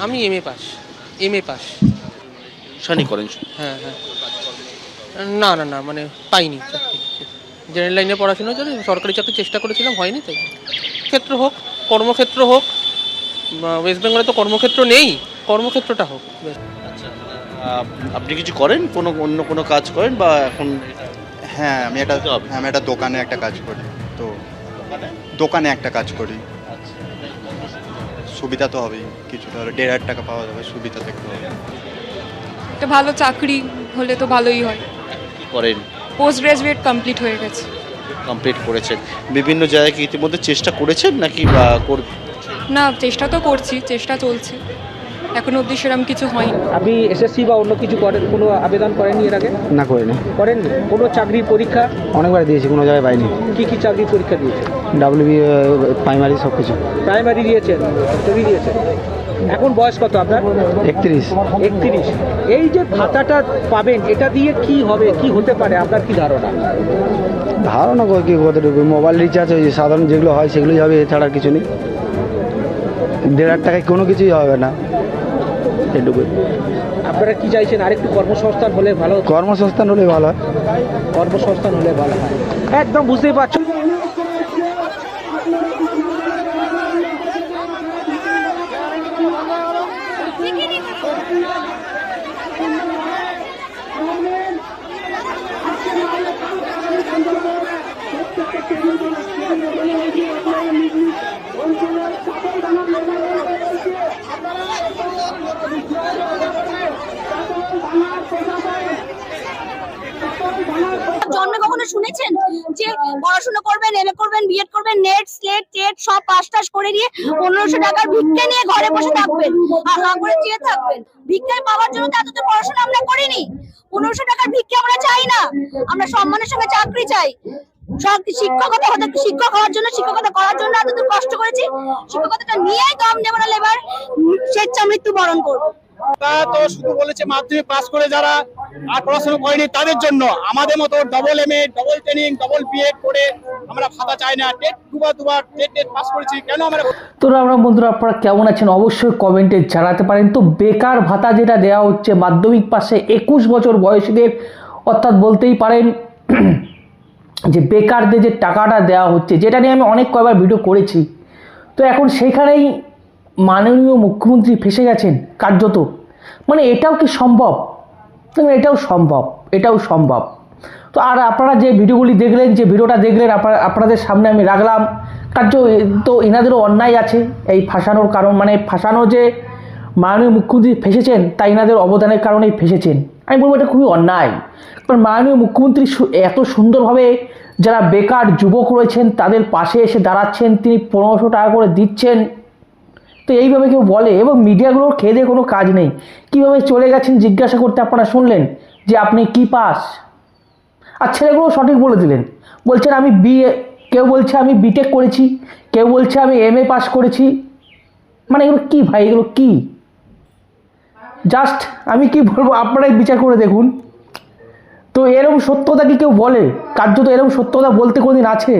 আমি MA pass. MA pass. শানি করেন? হ্যাঁ হ্যাঁ। না না না, মানে পাইনি চাকরি। জেনারেল লাইনে পড়াশোনা করে সরকারি চাকরি চেষ্টা করেছিলাম, হয়নি। তাই ক্ষেত্র হোক, কর্মক্ষেত্র হোক, ওয়েস্ট বেঙ্গলে তো কর্মক্ষেত্র নেই, কর্মক্ষেত্রটা হোক। আচ্ছা, আপনি কিছু করেন, কোনো অন্য কোনো কাজ করেন বা এখন? হ্যাঁ আমি একটা দোকানে একটা কাজ করি। তো দোকানে একটা কাজ করি। সুবিধা তো হবেই, কিছুটা 1,500 টাকা পাওয়া যাবে, সুবিধা দেখতে হবে। একটা ভালো চাকরি হলে তো ভালোই হয়। কি করেন? পোস্ট গ্রাজুয়েট কমপ্লিট হয়ে গেছে। কমপ্লিট করেছেন। বিভিন্ন জায়গায় কি ইতিমধ্যে চেষ্টা করেছেন নাকি বা না, চেষ্টা তো করছি, চেষ্টা চলছে, এখন অবধি সেরকম কিছু হয়নি। আপনি এসএসসি বা অন্য কিছু করেন, কোনো আবেদন করেননি এর আগে? না, করিনি। করেননি? কোনো চাকরির পরীক্ষা? অনেকবার দিয়েছি, কোনো জায়গায় পাইনি। কি কি চাকরির পরীক্ষা দিয়েছেন? ডাব্লিউবি, প্রাইমারি সব কিছু। প্রাইমারি দিয়েছেন, তবে দিয়েছেন। এখন বয়স কত আপনার? 31। 31। এই যে ভাতাটা পাবেন, এটা দিয়ে কি হবে, কি হতে পারে, আপনার কি ধারণা? ধারণা কি কতটুকু? মোবাইল রিচার্জ, ওই সাধারণ যেগুলো হয় সেগুলোই হবে, এছাড়া কিছু নেই। 1,500 টাকায় কোনো কিছুই হবে না, এটুকুই। আপনারা কি চাইছেন? আরেকটু কর্মসংস্থান হলে ভালো হতো? কর্মসংস্থান হলে ভালো হয়। কর্মসংস্থান হলে ভালো হয়, একদম বুঝতেই পারছো। জন্মে কখনো শুনেছেন যে পড়াশোনা করবেন, এমএ করবেন, বিএড করবেন, নেট স্লেট টেট সব পাস টাস করে নিয়ে 1500 টাকার ভিক্ষা নিয়ে ঘরে বসে থাকবেন আর হা করে চেয়ে থাকবেন? ভিক্ষায় পাওয়ার জন্য তো এত তো পড়াশোনা আমরা করিনি। 1500 টাকার ভিক্ষা আমরা চাই না, আমরা সম্মানের সঙ্গে চাকরি চাই। শিক্ষক হওয়ার জন্য, শিক্ষকতা করার জন্য এতদূর কষ্ট করেছি, শিক্ষকতাটা নিয়েই দম নেব না, এবার স্বেচ্ছা মৃত্যু বরণ করবো। তা তো শুধু বলেছে মাধ্যমিক পাস করে যারা আর পড়াশোনা করেনি তাদের জন্য। আমাদের মতো double MA, double training, double BEd করে আমরা ভাতা চাই না। টেট দুবার টেট পাস করেছি, কেন আমরা? তো আমরা বন্ধুরা, আপনারা কেমন আছেন অবশ্যই কমেন্টে জানাতে পারেন। তো বেকার ভাতা যেটা দেওয়া হচ্ছে মাধ্যমিক পাশে 21 বছর বয়সীদের, অর্থাৎ বলতেই পারেন যে বেকারদের যে টাকাটা দেওয়া হচ্ছে, যেটা নিয়ে আমি অনেক কয়বার ভিডিও করেছি। তো এখন সেখানেই মাননীয় মুখ্যমন্ত্রী ফেসে গেছেন কার্যত। মানে এটাও কি সম্ভব? এটাও সম্ভব। তো আর আপনারা যে ভিডিওগুলি দেখলেন, যে ভিডিওটা দেখলেন, আপনাদের সামনে আমি রাখলাম। কার্য তো এনাদেরও অন্যায় আছে এই ফাঁসানোর কারণ, মানে ফাঁসানো যে মাননীয় মুখ্যমন্ত্রী ফেসেছেন তা এনাদের অবদানের কারণেই ফেসেছেন। আমি বলবো এটা খুবই অন্যায়। কারণ মাননীয় মুখ্যমন্ত্রী এত সুন্দরভাবে যারা বেকার যুবক রয়েছেন তাদের পাশে এসে দাঁড়াচ্ছেন, তিনি 1500 টাকা করে দিচ্ছেন। তো এইভাবে কেউ বলে? এবং মিডিয়াগুলোর খেয়ে দিয়ে কোনো কাজ নেই। কীভাবে চলে গেছেন জিজ্ঞাসা করতে, আপনারা শুনলেন যে আপনি কি পাস? আর ছেলেগুলো সঠিক বলে দিলেন, বলছেন আমি বিএ, কেউ বলছে আমি বিটেক করেছি, কেউ বলছে আমি এমএ পাস করেছি। মানে এগুলো কি ভাই, এগুলো কি? জাস্ট আমি কি বলবো, আপনারাই বিচার করে দেখুন। তো এরকম সত্যতা কি কেউ বলে? কার্যত এরকম সত্যতা বলতে কোনোদিন আছে?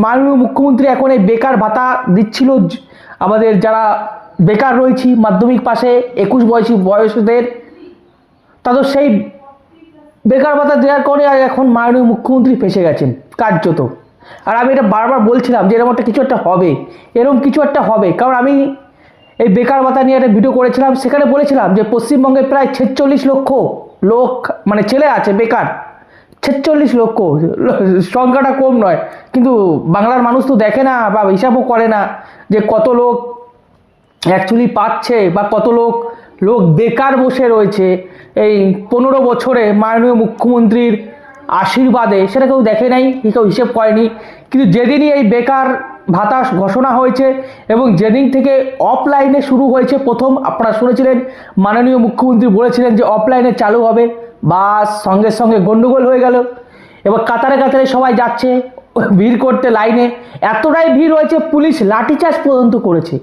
মাননীয় মুখ্যমন্ত্রী এখন এই বেকার ভাতা দিচ্ছিল আমাদের যারা বেকার রয়েছি মাধ্যমিক পাশে 21 বয়সীদের, তাদের সেই বেকার ভাতা দেওয়ার কারণে এখন মাননীয় মুখ্যমন্ত্রী ফেসে গেছেন কার্যত। আর আমি এটা বারবার বলছিলাম যে এরকম কিছু একটা হবে, কারণ আমি এই বেকার ভাতা নিয়ে একটা ভিডিও করেছিলাম, সেখানে বলেছিলাম যে পশ্চিমবঙ্গে প্রায় 46 লক্ষ লোক, মানে ছেলে আছে বেকার। 46 লক্ষ সংখ্যাটা কম নয়, কিন্তু বাংলার মানুষ তো দেখে না বা হিসাবও করে না যে কত লোক অ্যাকচুয়ালি পাচ্ছে বা কত লোক বেকার বসে রয়েছে এই 15 বছরে মাননীয় মুখ্যমন্ত্রীর আশীর্বাদে। সেটা কেউ দেখে নাই, কেউ হিসেব করেনি। কিন্তু যেদিনই এই বেকার ভাতা ঘোষণা হয়েছে এবং যেদিন থেকে অফলাইনে শুরু হয়েছে, প্রথম আপনারা শুনেছিলেন মাননীয় মুখ্যমন্ত্রী বলেছিলেন যে অফলাইনে চালু হবে, বাস সঙ্গে সঙ্গে গন্ডগোল হয়ে গেল। এবার কাতারে কাতারে সবাই যাচ্ছে ভিড় করতে লাইনে, এতটাই ভিড় হয়েছে পুলিশ লাঠিচার্জ পর্যন্ত করেছে।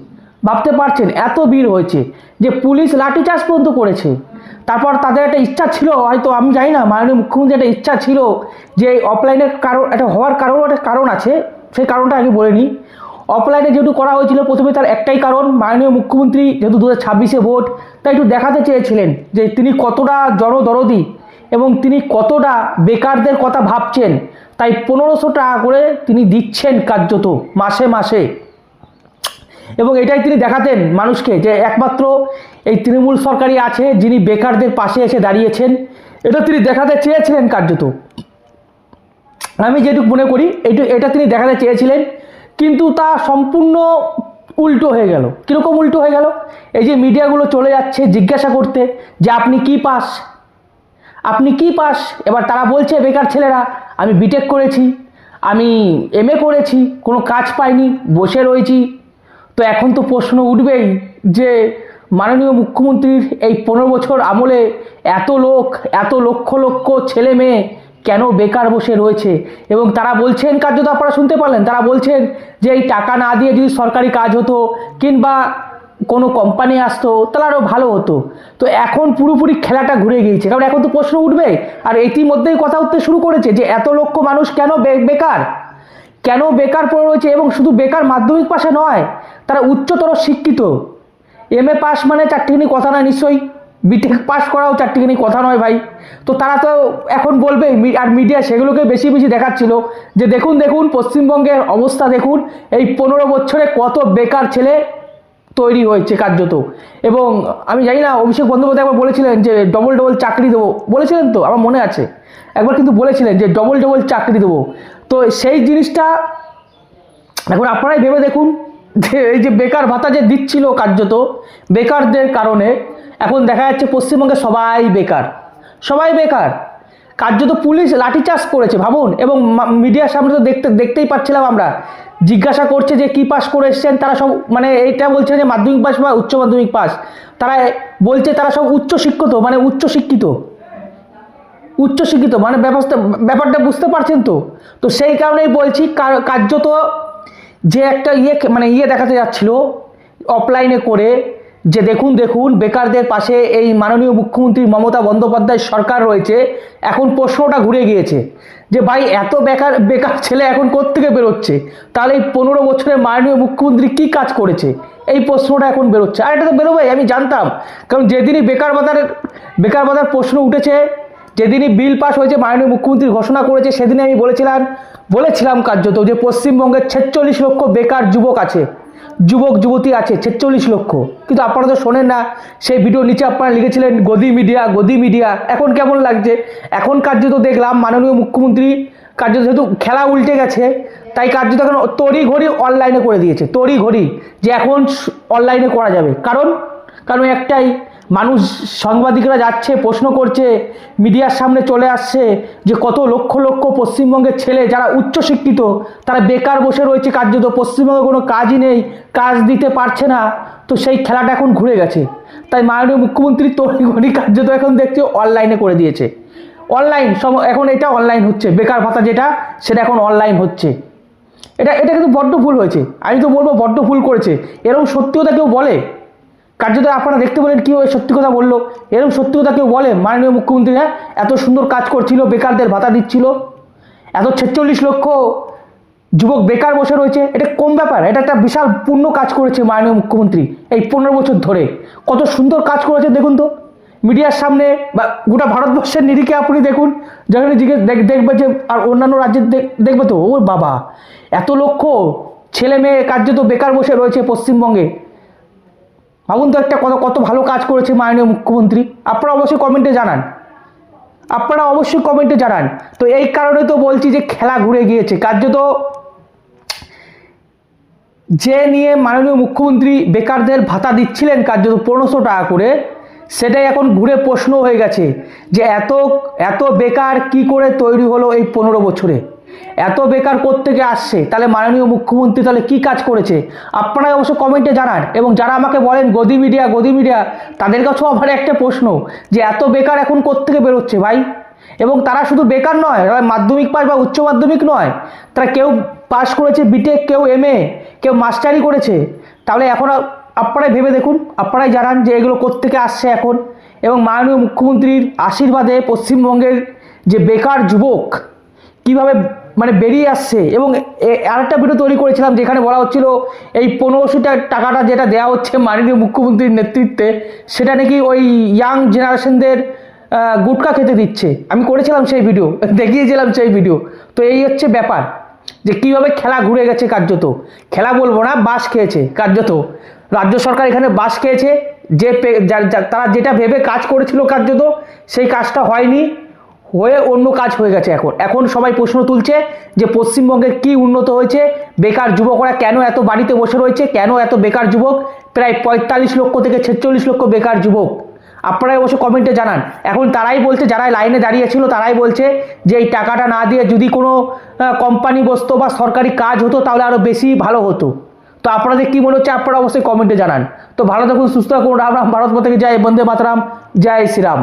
ভাবতে পারছেন এত ভিড় হয়েছে যে পুলিশ লাঠিচার্জ পর্যন্ত করেছে। তারপর তাদের একটা ইচ্ছা ছিল, হয়তো আমি জানি না, মাননীয় মুখ্যমন্ত্রী একটা ইচ্ছা ছিল যে অফলাইনের কারণ একটা হওয়ার কারণ আছে, সেই কারণটা আগে বলে নিই। অফলাইনে যেহেতু করা হয়েছিল প্রথমে তার একটাই কারণ, মাননীয় মুখ্যমন্ত্রী যেহেতু 2026-এ ভোট, তাই একটু দেখাতে চেয়েছিলেন যে তিনি কতটা জনদরদি এবং তিনি কতটা বেকারদের কথা ভাবছেন। তাই 1500 টাকা করে তিনি দিচ্ছেন কার্যত মাসে মাসে, এবং এটাই তিনি দেখাতেন মানুষকে যে একমাত্র এই তৃণমূল সরকারই আছে যিনি বেকারদের পাশে এসে দাঁড়িয়েছেন। এটা তিনি দেখাতে চেয়েছিলেন কার্যত, আমি যেটুকু মনে করি এটা তিনি দেখাতে চেয়েছিলেন, কিন্তু তা সম্পূর্ণ উল্টো হয়ে গেল। কীরকম উল্টো হয়ে গেল? এই যে মিডিয়াগুলো চলে যাচ্ছে জিজ্ঞাসা করতে যে আপনি কি পাস, আপনি কি পাস। এবার তারা বলছে বেকার ছেলেরা আমি বিটেক করেছি, আমি এমএ করেছি, কোনো কাজ পাইনি, বসে রয়েছি। তো এখন তো প্রশ্ন উঠবেই যে মাননীয় মুখ্যমন্ত্রীর এই 15 বছর আমলে এত লক্ষ লক্ষ ছেলে মেয়ে কেন বেকার বসে রয়েছে। এবং তারা বলছেন, কার্যত আপনারা শুনতে পারলেন, তারা বলছেন যে এই টাকা না দিয়ে যদি সরকারি কাজ হতো কিংবা কোনো কোম্পানি আসতো তাহলে আরও ভালো হতো। তো এখন পুরোপুরি খেলাটা ঘুরে গিয়েছে, কারণ এখন তো প্রশ্ন উঠবে। আর ইতিমধ্যেই কথা উঠতে শুরু করেছে যে এত লক্ষ মানুষ কেন বেকার পড়ে রয়েছে। এবং শুধু বেকার মাধ্যমিক পাশে নয়, তারা উচ্চতর শিক্ষিত। এমএ পাস মানে চারটিখানি কথা নয়, নিশ্চয়ই বিটেক পাস করাও চারটিখানি কথা নয় ভাই। তো তারা তো এখন বলবে, আর মিডিয়া সেগুলোকে বেশি বেশি দেখাচ্ছিল যে দেখুন পশ্চিমবঙ্গের অবস্থা দেখুন, এই 15 বছরে কত বেকার ছেলে তৈরি হয়েছে কার্যত। এবং আমি জানি না, অভিষেক বন্দ্যোপাধ্যায় একবার বলেছিলেন যে ডবল চাকরি দেবো, বলেছিলেন তো, আমার মনে আছে একবার কিন্তু বলেছিলেন যে ডবল চাকরি দেবো। তো সেই জিনিসটা এখন আপনারাই ভেবে দেখুন যে এই যে বেকার ভাতা যে দিচ্ছিল কার্যত বেকারদের কারণে, এখন দেখা যাচ্ছে পশ্চিমবঙ্গে সবাই বেকার। কার্যত পুলিশ লাঠিচার্জ করেছে ভাবুন। এবং মিডিয়ার সামনে তো দেখতেই পাচ্ছিলাম আমরা, জিজ্ঞাসা করছে যে কি পাস করে এসছেন তারা সব, মানে এইটা বলছে যে মাধ্যমিক পাস বা উচ্চ মাধ্যমিক পাস, তারা বলছে তারা সব উচ্চশিক্ষিত মানে ব্যাপারটা বুঝতে পারছেন তো। তো সেই কারণেই বলছি কার্যত যে একটা দেখাতে যাচ্ছিল অফলাইনে করে যে দেখুন বেকারদের পাশে এই মাননীয় মুখ্যমন্ত্রী মমতা বন্দ্যোপাধ্যায় সরকার রয়েছে। এখন প্রশ্নটা ঘুরে গিয়েছে যে ভাই এত বেকার ছেলে এখন কোত্থেকে বেরোচ্ছে, তাহলে এই 15 বছরে মাননীয় মুখ্যমন্ত্রী কি কাজ করেছে, এই প্রশ্নটা এখন বেরোচ্ছে। আর এটা তো বেরোবেই, আমি জানতাম, কারণ যেদিনই বেকার ভাতার প্রশ্ন উঠেছে, যেদিনই বিল পাস হয়েছে, মাননীয় মুখ্যমন্ত্রী ঘোষণা করেছে, সেদিনে আমি বলেছিলাম কার্যত যে পশ্চিমবঙ্গের 46 লক্ষ বেকার যুবক যুবতী আছে, 46 লক্ষ। কিন্তু আপনারা তো শোনেন না, সেই ভিডিও নিচে আপনারা লিখেছিলেন গদি মিডিয়া। এখন কেমন লাগছে? এখন কার্যত দেখলাম মাননীয় মুখ্যমন্ত্রী কার্যত যেহেতু খেলা উল্টে গেছে, তাই কার্যত এখন তড়িঘড়ি অনলাইনে করে দিয়েছে, যে এখন অনলাইনে করা যাবে। কারণ একটাই, মানুষ সাংবাদিকরা যাচ্ছে প্রশ্ন করছে, মিডিয়ার সামনে চলে আসছে যে কত লক্ষ লক্ষ পশ্চিমবঙ্গের ছেলে যারা উচ্চশিক্ষিত তারা বেকার বসে রয়েছে কার্যত, পশ্চিমবঙ্গে কোনো কাজই নেই, কাজ দিতে পারছে না। তো সেই খেলাটা এখন ঘুরে গেছে, তাই মাননীয় মুখ্যমন্ত্রী তড়িঘড়ি কার্যত এখন দেখছে অনলাইনে করে দিয়েছে। এখন এটা অনলাইন হচ্ছে, বেকার ভাতা সেটা এখন অনলাইন হচ্ছে। এটা কিন্তু বড্ড ভুল হয়েছে, আমি তো বলবো বড্ড ভুল করেছে। এরকম সত্যি কথা কেউ বলে? কার্যত আপনারা দেখতে পেলেন কীভাবে সত্যি কথা বললো। এরকম সত্যি কথা কেউ বলে? মাননীয় মুখ্যমন্ত্রী এত সুন্দর কাজ করছিল, বেকারদের ভাতা দিচ্ছিল, এত 46 লক্ষ যুবক বেকার বসে রয়েছে, এটা কম ব্যাপার? এটা একটা বিশাল পূর্ণ কাজ করেছে মাননীয় মুখ্যমন্ত্রী এই 15 বছর ধরে। কত সুন্দর কাজ করেছে দেখুন তো, মিডিয়ার সামনে বা গোটা ভারতবর্ষের নিরিখে আপনি দেখুন, যেখানে দেখবে যে আর অন্যান্য রাজ্যের দেখবে তো, ও বাবা এত লক্ষ ছেলে মেয়ে কার্যত বেকার বসে রয়েছে পশ্চিমবঙ্গে। ভাবুন তো একটা কত ভালো কাজ করেছে মাননীয় মুখ্যমন্ত্রী। আপনারা অবশ্যই কমেন্টে জানান। তো এই কারণে তো বলছি যে খেলা ঘুরে গিয়েছে কার্যত, যে নিয়ে মাননীয় মুখ্যমন্ত্রী বেকারদের ভাতা দিচ্ছিলেন কার্যত 1500 টাকা করে, সেটাই এখন ঘুরে প্রশ্ন হয়ে গেছে যে এত বেকার কি করে তৈরি হলো এই 15 বছরে, এত বেকার কোত্থেকে আসছে, তাহলে মাননীয় মুখ্যমন্ত্রী তাহলে কি কাজ করেছে? আপনারা অবশ্য কমেন্টে জানান। এবং যারা আমাকে বলেন গদি মিডিয়া, তাদের কাছেও আমার একটা প্রশ্ন যে এত বেকার এখন কোত্থেকে বেরোচ্ছে ভাই? এবং তারা শুধু বেকার নয়, মাধ্যমিক পাস বা উচ্চ মাধ্যমিক নয়, তারা কেউ পাস করেছে বিটেক, কেউ এমএ, কেউ মাস্টারি করেছে। তাহলে এখন আপনারাই ভেবে দেখুন, আপনারাই জানান যে এগুলো কোত্থেকে আসছে এখন। এবং মাননীয় মুখ্যমন্ত্রীর আশীর্বাদে পশ্চিমবঙ্গের যে বেকার যুবক কীভাবে মানে বেরিয়ে আসছে। এবং আরেকটা ভিডিও তৈরি করেছিলাম যেখানে বলা হচ্ছিল এই 1500 টাকাটা যেটা দেওয়া হচ্ছে মাননীয় মুখ্যমন্ত্রীর নেতৃত্বে, সেটা নাকি ওই ইয়াং জেনারেশনদের গুটখা খেতে দিচ্ছে। আমি করেছিলাম সেই ভিডিও, দেখিয়েছিলাম সেই ভিডিও। তো এই হচ্ছে ব্যাপার যে কীভাবে খেলা ঘুরে গেছে কার্যত, খেলা বলবো না, বাস খেয়েছে কার্যত। রাজ্য সরকার এখানে বাস খেয়েছে, যে তারা যেটা ভেবে কাজ করেছিল কার্যত সেই কাজটা হয়নি, হয়ে অন্য কাজ হয়ে গেছে। এখন সবাই প্রশ্ন তুলছে যে পশ্চিমবঙ্গের কি উন্নত হয়েছে, বেকার যুবকরা কেন এত বাড়িতে বসে রয়েছে, কেন এত বেকার যুবক, প্রায় 45 লক্ষ থেকে 46 লক্ষ বেকার যুবক। আপনারাই অবশ্য কমেন্টে জানান। এখন তারাই বলছে, যারা লাইনে দাঁড়িয়েছিল তারাই বলছে যে এই টাকাটা না দিয়ে যদি কোনো কোম্পানি বসতো বা সরকারি কাজ হতো তাহলে আরও বেশি ভালো হতো। তো আপনাদের কি মনে হচ্ছে আপনারা অবশ্যই কমেন্টে জানান। তো ভালো থাকুন, সুস্থ থাকুন, রাম রাম, ভারত মাতা কি জয়, বন্দে মাতরম, জয় শ্রীরাম।